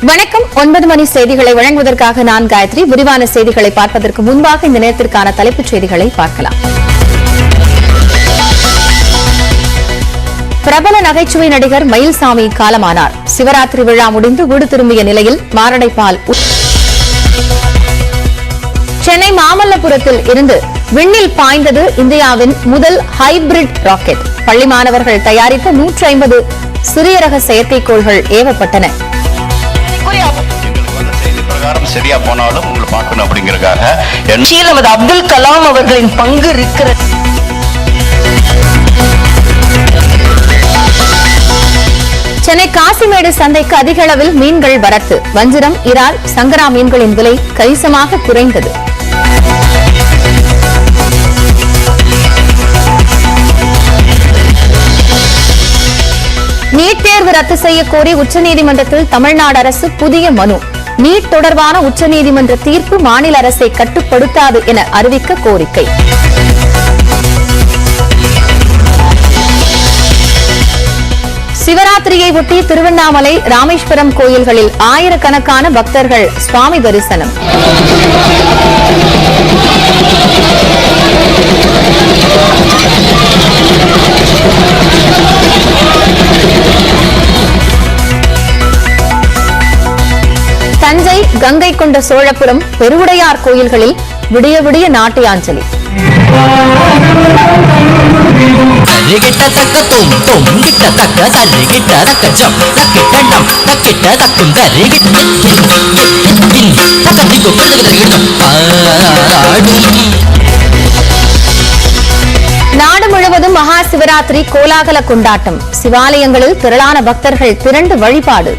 வணக்கம் 9 மணி செய்திகளை வழங்குவதற்காக நான் காயத்ரி. விரிவான செய்திகளை பார்ப்பதற்கு முன்பாக இந்த நேரத்திற்கான தலைப்புச் செய்திகளை பார்க்கலாம். பிரபல நகைச்சுவை நடிகர் மயில்சாமி காலமானார். சிவராத்திரி விழா முடிந்து வீடு திரும்பிய நிலையில் மாரடைப்பால் சென்னை மாமல்லபுரத்தில் இருந்து விண்ணில் பாய்ந்தது இந்தியாவின் முதல் ஹைபிரிட் ராக்கெட். பள்ளி மாணவர்கள் தயாரித்த 150 சிறிய ரக செயற்கைக்கோள்கள் ஏவப்பட்டன. சரியா போனாலும் உங்களை பார்க்கணும் அப்படிங்கறதுக்காக அப்துல் கலாம் அவர்களின் பங்கு இருக்கிறது. சென்னை காசிமேடு சந்தைக்கு அதிக அளவில் மீன்கள் வரத்து. வஞ்சிரம், இறால், சங்கரா மீன்களின் விலை கணிசமாக குறைந்தது. நீட் தேர்வு ரத்து செய்ய கோரி உச்சநீதிமன்றத்தில் தமிழ்நாடு அரசு புதிய மனு. நீட் தொடர்பான உச்சநீதிமன்ற தீர்ப்பு மாநில அரசை கட்டுப்படுத்தாது என அறிவிக்க கோரிக்கை. சிவராத்திரியை ஒட்டி திருவண்ணாமலை, ராமேஸ்வரம் கோயில்களில் ஆயிரக்கணக்கான பக்தர்கள் சுவாமி தரிசனம். தஞ்சை, கங்கை கொண்ட சோழபுரம், பெருவுடையார் கோயில்களில் விடிய விடிய நாட்டியாஞ்சலி. நாடு முழுவதும் மகா சிவராத்திரி கோலாகல கொண்டாட்டம். சிவாலயங்களில் திரளான பக்தர்கள் திரண்டு வழிபாடு.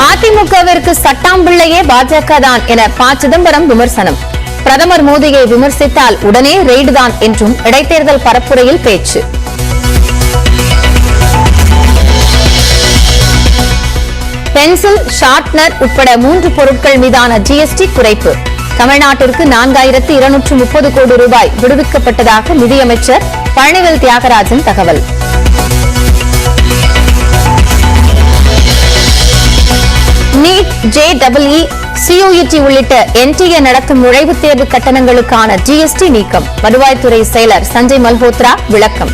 அதிமுகவிற்கு சட்டாம்பிள்ளையே பாஜக தான் என ப. சிதம்பரம் விமர்சனம். பிரதமர் மோடியை விமர்சித்தால் உடனே ரெய்டு தான் என்றும் இடைத்தேர்தல் பரப்புரையில் பேச்சு. பென்சில், ஷார்ப்னர் உட்பட 3 பொருட்கள் மீதான ஜிஎஸ்டி குறைப்பு. தமிழ்நாட்டிற்கு 4230 கோடி ரூபாய் விடுவிக்கப்பட்டதாக நிதியமைச்சர் பழனிவேல் தியாகராஜன் தகவல். நீட், JEE, CUET உள்ளிட்ட NTA நடத்தும் நுழைவுத் தேர்வு கட்டணங்களுக்கான ஜிஎஸ்டி நீக்கம். வருவாய்த்துறை செயலர் சஞ்சய் மல்ஹோத்ரா விளக்கம்.